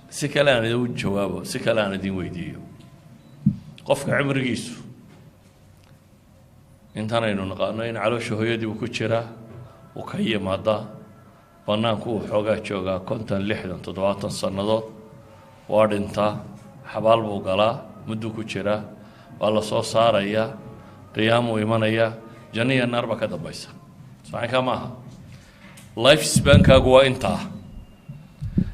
سكلان يدو جوابه سكلان دين ويديو قفك عمر جيسو انتنا إنه نقانين على شهيدي وكتشرة وكهية مادا بنانكو حوجا شوجا كنتن لحدا تدواتن صندوق واردنتا حبال بوغلا مدو كتشرة والله صار يا قيام ويمانيا جنيا النار بكذا بيسا صحيح كما لايف سبان كاغوا انتا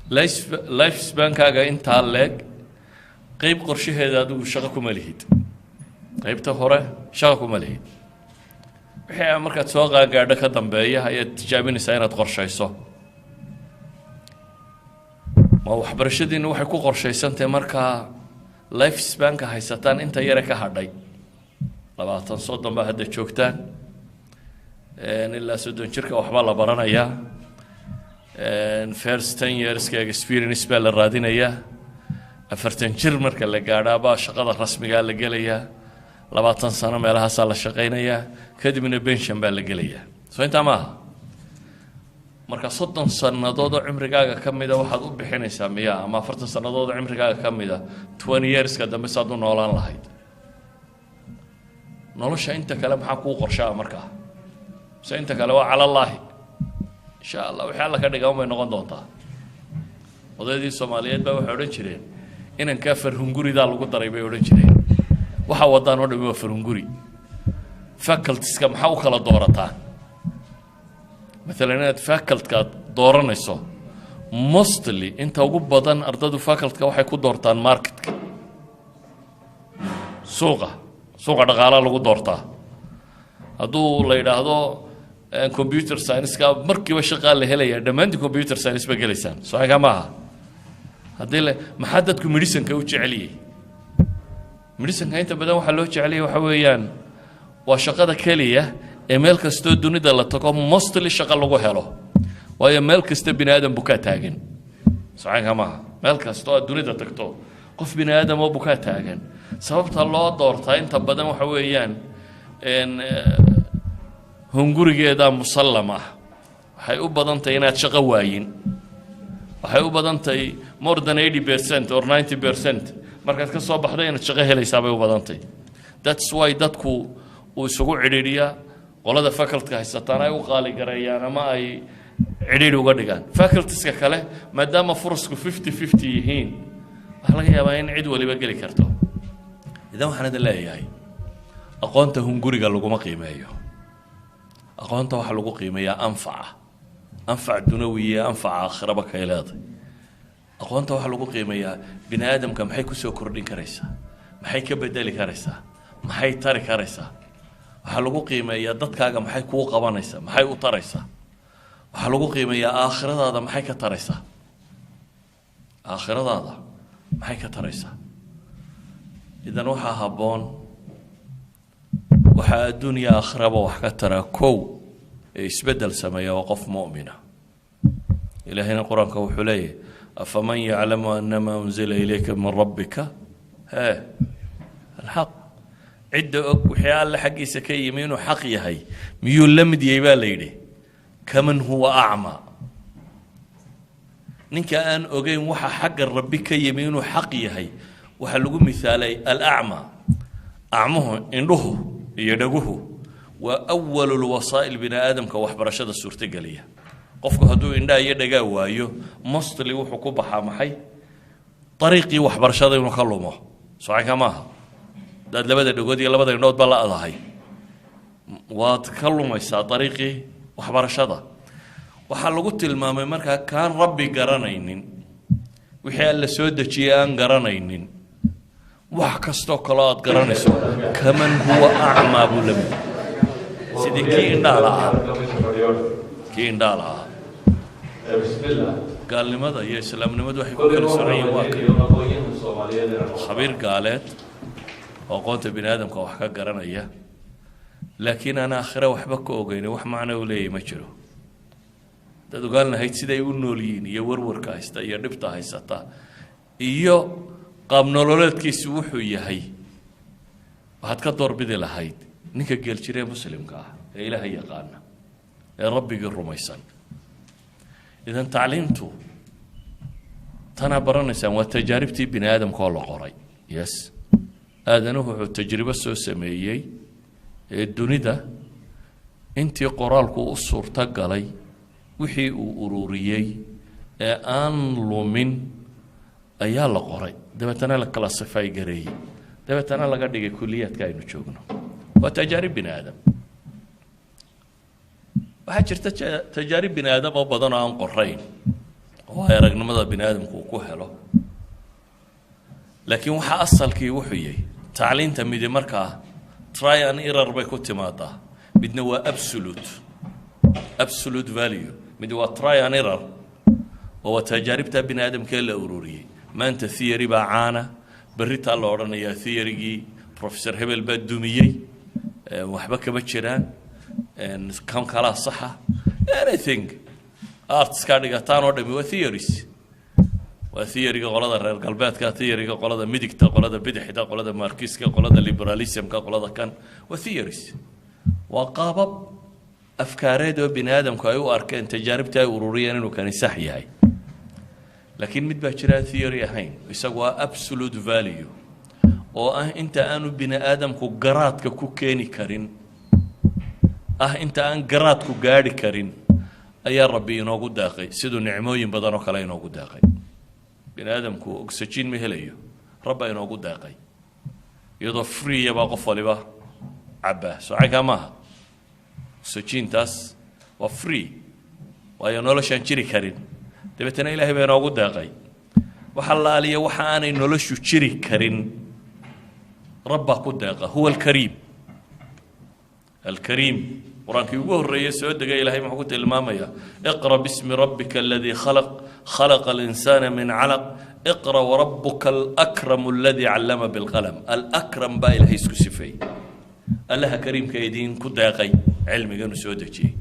لايف سبان كاغا انتا لك قيب قرشي هذا دو شغكو ملهيد قيبته هره شغكو ملهيد وحي مركا سوقا قاعدة كدنبايا هي تجابين ساينة قرشيسو ما هو حبرشدي انه وحي كو قرشيسان تي مركا لايف سبان كهيستان انتا يركا هردي labaatan soddon baa hadda joogtaan ilaa soddon jirka waxbaa la baranayaa first 10 yearska experience baa la raadinayaa 40 jir marka la gaadhaa baa shaqada rasmiga la gelayaa 20 sano meelahaasaa la shaqaynayaa kadibna pension baa la gelayaa soo intaa maaha marka 30 sannadood oo cimrigaaga ka mida waxaad u bixinaysaa miyaa ama 40 sannadood oo cimrigaaga ka mida 20 yearska dambe saad u noolaan lahayd nolosha inta kale maxaa ku qorshaa markaa se inta kale waa cala allah insha allah waxa alla ka dhigaa uma noqon doontaa odaydii Soomaaliyeed baa waxay oran jireen inaan ka farhungurida lagu daray bay oran jireen waxa wadaan oo dhawaa farhunguri faculties-ka maxaa u kala doorataa مثلا inaad faculty-ka dooranayso mostly inta ugu badan ardaydu faculty-ka waxay ku doortaan market-ka suuqa dhaqaalaha lagu doortaa hadduu la yidhaahdo computer science-ka markiiba shaqaa la helaya dhammaantii computer science ba gelaysaan soo maaha haddii maxaa dadku medicine-ka u jeceliyey medicine-ka inta badan waxaa loo jeceliyey waxa weeyaan waa shaqada keliya ee meel kastoo dunida la tago mostly shaqo lagu helo waayo meel kasta bini aadam bukaa taagan soo maaha meel kastoo aad dunida tagto qof bini aadam oo bukaa taagan sababta loo doortaa inta badan waxa weeyaan hungurigeeda musallama waxay u badan tahay inaad shaqo waayin waxay u badan tahay more than 80% or 90% markaad ka soo baxdo inaad shaqo helaysaa bay u badan tahay that's why dadku uu isugu cidhiidhiya qolada faculty-ka haysataan ay u qaali gareeyaan ama ay cidhiidhi uga dhigaan faculties-ka kale maadaama furasku 50-50 yihiin waxaa laga yaabaa in cid waliba geli karto إذا ما حنا لا ياي أقونته هنجوريجا لقوم قيمة أقونته وحلقو قيمة أنفع دنوية أنفع آخرة بكيلاد أقونته وحلقو قيمة بني آدم كم حيكو سو كردين كريسة ما حيك بدالي كريسة ما حي تاري كريسة وحلقو قيمة يا ضد كاجا ما حيكو قبانيسة ما حي أطريسة وحلقو قيمة يا آخرة هذا ما حيك تريسة آخرة هذا ما حيك تريسة إذا وحى هبون وحى الدنيا أخرب وحكى ترى كو يسبدل سمايا وقف مؤمنة إلى هنا القرآن كوحليه أفمن يعلم أنما أنزل إليك من ربك ها الحق عدة وحيال لحقي سكي يمين وحقي هي ميول لمد يبالي كمن هو أعمى نك أن أجي وحى حق ربك يمين وحقي هي وحلقوا مثالي الأعمى أعمه إنه يدقه وأول الوسائل بني آدم كوحبر رشاد السورة قلية قفك هدو إنه يدقا وايو مصطلي وحكوبة حامحي طريقي وحبر رشاد ونخلمه صحيح كماها داد لبدا دقود يلا بدا ينود بلا أضحي وتكلم يسا طريقي وحبر رشاد وحلقوا تلمامي مركا كان ربي قرانينين وحي ألا سودة جيان قرانينين وحكستو كلاد قرانيسو كمن هو أعمى بولمي سيدي كي اندالها قال لماذا يا سلام لماذا وحي كل سرعين واكل خبير قالت وقلت بني آدم كوحكا قرانيا لكن أنا آخره وحبك أوغيني وح معنا ولي مجرو دادو قالنا هيت سيدا يقولنوليين يورور كايستا يربطا هيستا إيو قام نولولد كيس وحو يهي وحد كدور بدي لهيد نيكا قيل جيري مسلم كاه إلهي يقانا يا ربي قروا ميسان إذا تعليمتو تنا برنسان وتجاربتي بني آدم كله قري يس آدنه تجربة سوسمية الدنيا ده أنت قرالك أسر تقلي وحي أوروريي أن لومن أيال قري دبتنا لك كلاسيفاي جري دبتنا لك دقة كليات كاينو شوقنا وتجارب بني آدم waxaa jirta tajaarib bini aadam oo badan oo aan qorayn oo ay aragnimada bini aadamku ku helo laakiin waxa asalkii wuxuu yahay tacliinta mid markaa try and error bay ku timaadaa midna waa absolute value mid waa try and error oo tajaaribta bini aadamka la ururiyay maanta theory baa caana berrita la oranayaa theory-gii professor Hebel baa dumiyay waxba kama jiraan and كم كلا صحة anything arts كاريجا تانو دمي وثيوريز وثيوري قلادة القلبات كثيوري قلادة ميديكتا قلادة بدح دا قلادة ماركسيس قلادة ليبراليزم قلادة كان وثيوريز وقابب أفكاره دو بني آدم كايو أركان تجاربته أورورية إنه كان يسحي هاي لكن متباشرة ثيوري هين يسوى absolute value أنت أنو بني آدم كو قرات كو كيني كارين أنت أن قرات كو قاري كارين أي ربي ينوغو داقي سيدو نعموين بدانو كلا ينوغو داقي بني آدم كو أكسجين مهليو ربا ينوغو داقي يضو فري يبا قفولي با عباه سوعيكا ماها أكسجين تاس وفري وينولو شانشيري كارين دبتنا إلهي بينوغو داقي وحلالي وحاني نولشو شيري كارين ربا كو داقي هو الكريم قرآن يقول الرئيس ودق إلهي محكوت المامية اقرأ باسم ربك الذي خلق الإنسان من علق اقرأ وربك الأكرم الذي علم بالقلم الأكرم با إلهي سكسفي الله كريم كيدين كداقي علمي قانو سودكي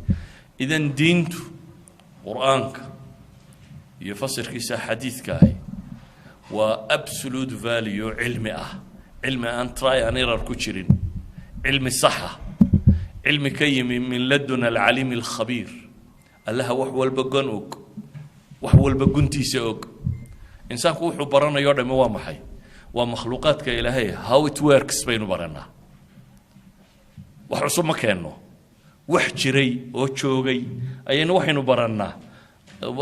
إذن دينتو قرآنك يفسر كيسا حديث كاي وأبسولوت فاليو علمي أن تراي أن يرى الكتشرين علم الصحة علم كي من لدن العليم الخبير الله وحول بقنوك وحول بقنتي سوق إنسان كوحو برانا يوردم وامحي ومخلوقات كإلهية how it works بينو برانا وحصو مكانو وحجري وشوغي أين وحينو برانا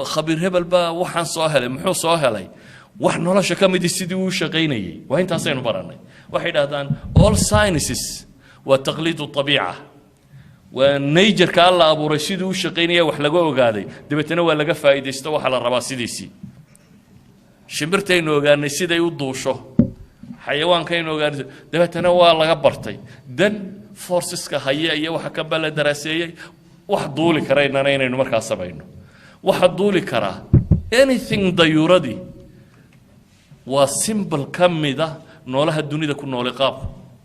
خبير هبل با وحان صاهلي محو صاهلي وحن ولا شكامي دي سيديو شقيني وين تاسينو برانا واحد هذان all sciences وتقليد الطبيعة والنيجر كالله أبو رشيد وشقينية وحلقوه قادي دبتنا ولا فايدة استوى على الرباس ديسي شمرتين وقال نسيدا يوضوشو حيوان كاين وقال دبتنا ولا قبرتي دن فورسس كهيئة أي وحكم بلا دراسية واحد دولي كراينا نين إنه مركز سبعينه واحد دولي كرا anything that you ready وسيمبل كم ده نولها الدنيا ده كنا نولي قاب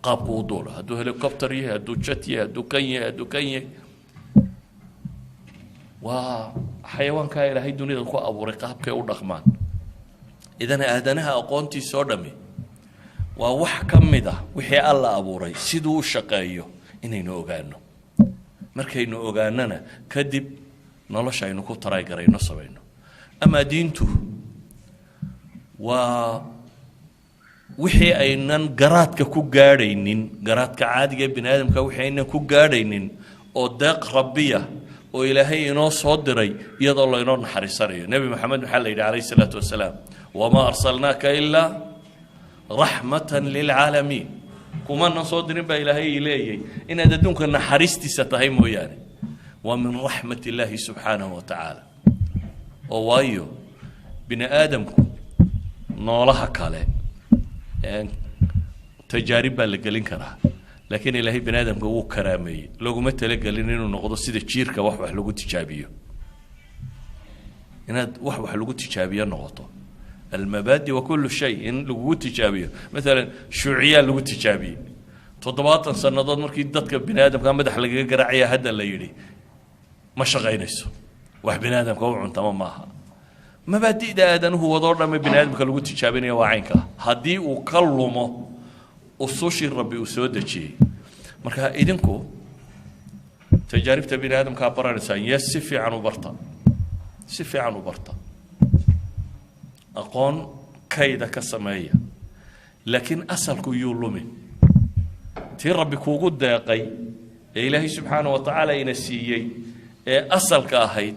قودول هدو هليكوبتري هدو جتي هدو كني وحيوان كايلا هي الدنيا كو ابو رقاب كي ودخمان اذا ادنها اقونتي سودمي ووح كميده وحي الله ابوري سيدو شقايو انينو اوغانو markaynu ogaanana kadib noloshaynu ku taray garayno sabayno ama diintu wixii aynan garaadka ku gaadhaynin garaadka caadiga bini aadamka wixii aynan ku gaadhaynin oo deeq rabbiya oo ilaahay inoo soo diray iyadoo la inoo naxariisanayo nabi maxamed waxa la yidhi alayhi salaatu wasalaam wama arsalnaaka ilaa raxmatan lilcaalamiin kuma na soo dirin baa ilaahay leeyay inaad adduunka naxariistiisa tahay mooyaane waa min raxmati illaahi subxaanahu wa tacaala oo waayo bini aadamku noolaha kale تجارب بالقلين كره لكن إلهي بنادم هو كرامي لو ما تلقلين إنه نقضي سيد الشيركة وح لو قلت تجابيه إن وح لو قلت تجابيه نقطة المبادئ وكل شيء إن لو قلت تجابيه مثلا شيوعية لو قلت تجابيه تضباط سنضاد مركي ضدك بنادم كان بدح لقى قرعية هذا اللي يري ما شغينسه وح بنادم كوعن تمام معها مبادئ ده أدنه هو ضرنا من بني آدم كلو تجابيني وعينك هدي وكلمه وصوشي ربي وسودة شيء مركها إذنكو تجارب بني آدم كابران إنسان يسفي عنه برطة سفي عنه برطة aqoon kayda ka sameeya laakiin asalku yuu lumin tii rabbi kuugu deeqay ee ilaahay subxaanahu wa tacaala ina siiyey ee asalka ahayd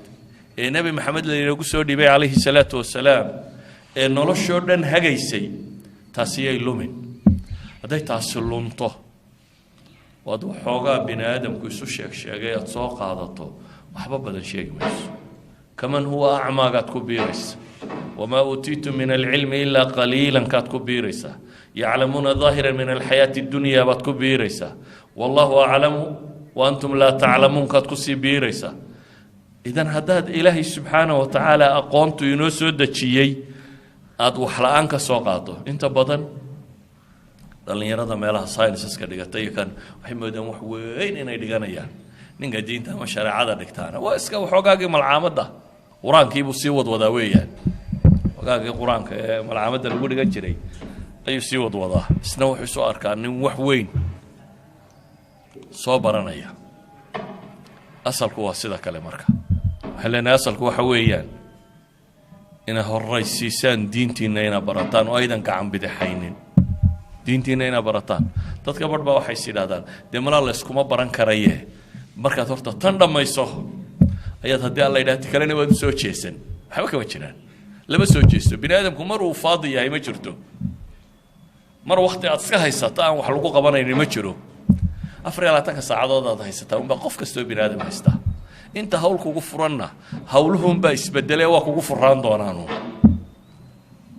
ee nebi maxamed laynagu soo dhibay calayhi salaatu wasalaam ee noloshoo dhan hagaysay taasi yay lumin hadday taasi lunto waad waxoogaa bini aadamku isu sheegay aad soo qaadato waxba badan sheegi mayso kaman huwa acmaagaad ku biiraysa wamaa uutiitu min alcilmi ilaa qaliilan kaad ku biiraysaa yaclamuuna daahiran min alxayaati addunya baad ku biiraysaa wallahu aclamu wa antum laa taclamuun kaad kusii biiraysaa idan haddaad ilaahay subxaanahu wa tacaala aqoontu inoo soo dejiyey aada wax la-aan ka soo qaado inta badan dhallinyarada meelaha scienceska dhigata iyo kan waxay moodaan wax weyn inay dhiganayaan ninka diinta ama shareecada dhigtaana waa iska waxoogaagii malcaamadda qur-aankiibuu sii wadwadaa weeyaan waxoogaagii qur-aanka ee malcaamadda lagu dhigan jiray ayuu sii wadwadaa isna wuxuu soo arkaa nin wax weyn soo baranaya asalku waa sida kale marka waxaan leenahay asalku waxa weeyaan ina horraysiisaan diintiinna ina barataan oo aydan gacan bidixaynin diintiinna ina barataan dadka badh baa waxay is yidhahdaan dee malaa layskuma baran karaye markaad horta tan dhammayso ayaad haddii alla yidhahti kalena waad u soo jeesan waxba kama jiraan lama soo jeesto bini aadamku mar uu faadi yahay ma jirto mar wakti aad iska haysato aan wax lagu qabanaynin ma jiro 24 saacadood aad haysataa unbaa qof kastoo bini aadam haystaa inta hawl kugu furanna hawluhunbaa isbedelee waa kugu furaan doonaanu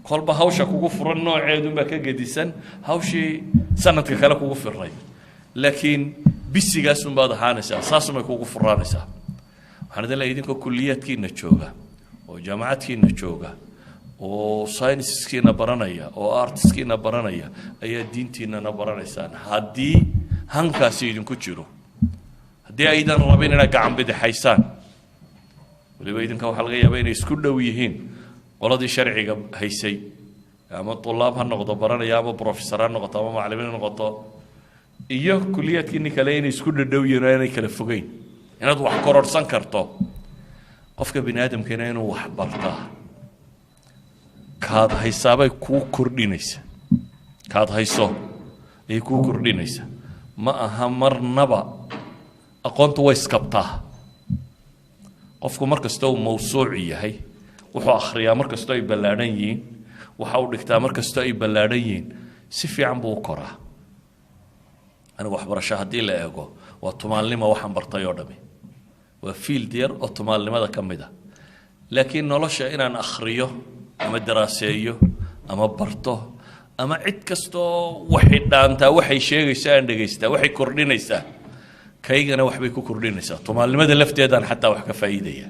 kolba hawsha kugu furan nooceedunbaa ka gedisan hawshii sanadka kale kugu firay laakiin bisigaasunbaad ahaanaysaa saasumay kugu furaanaysaa waxaan idin leeyahay idinkoo kulliyaadkiina jooga oo jaamacadkiina jooga oo scienceskiina baranaya oo artskiina baranaya ayaa diintiinana baranaysaan haddii hankaasi idinku jiro haddii aydan rabin inaad gacan bidixaysaan waliba idinka waxaa laga yaabaa inay isku dhow yihiin qoladii sharciga haysay ama tulaab ha noqdo baranaya ama professor ha noqoto ama macallimiin ha noqoto iyo kulliyaadkiini kale inay isku dhadhow yihiin oo inay kala fogeyn inaad wax kororsan karto qofka bini aadamkeena inuu wax bartaa kaad haysaabay kuu kordhinaysa kaad hayso ayay kuu kordhinaysa ma aha marnaba aqoontu way iskabtaa qofku mar kastoo uu mawsuuc yahay wuxuu akhriyaa mar kastoo ay ballaadhan yihiin waxa uu dhigtaa mar kastoo ay ballaadhan yihiin si fiican buu u koraa anigu waxbarasho haddii la eego waa tumaalnimo waxaan bartay oo dhami waa field yar oo tumaalnimada ka mid ah laakiin nolosha inaan akhriyo ama daraaseeyo ama barto ama cid kastoo waxay dhaantaa waxay sheegaysaa aan dhegaystaa waxay kordhinaysaa kaygana waxbay ku kordhinaysaa tumaalnimada lafteedaan xataa wax ka faa'iidaya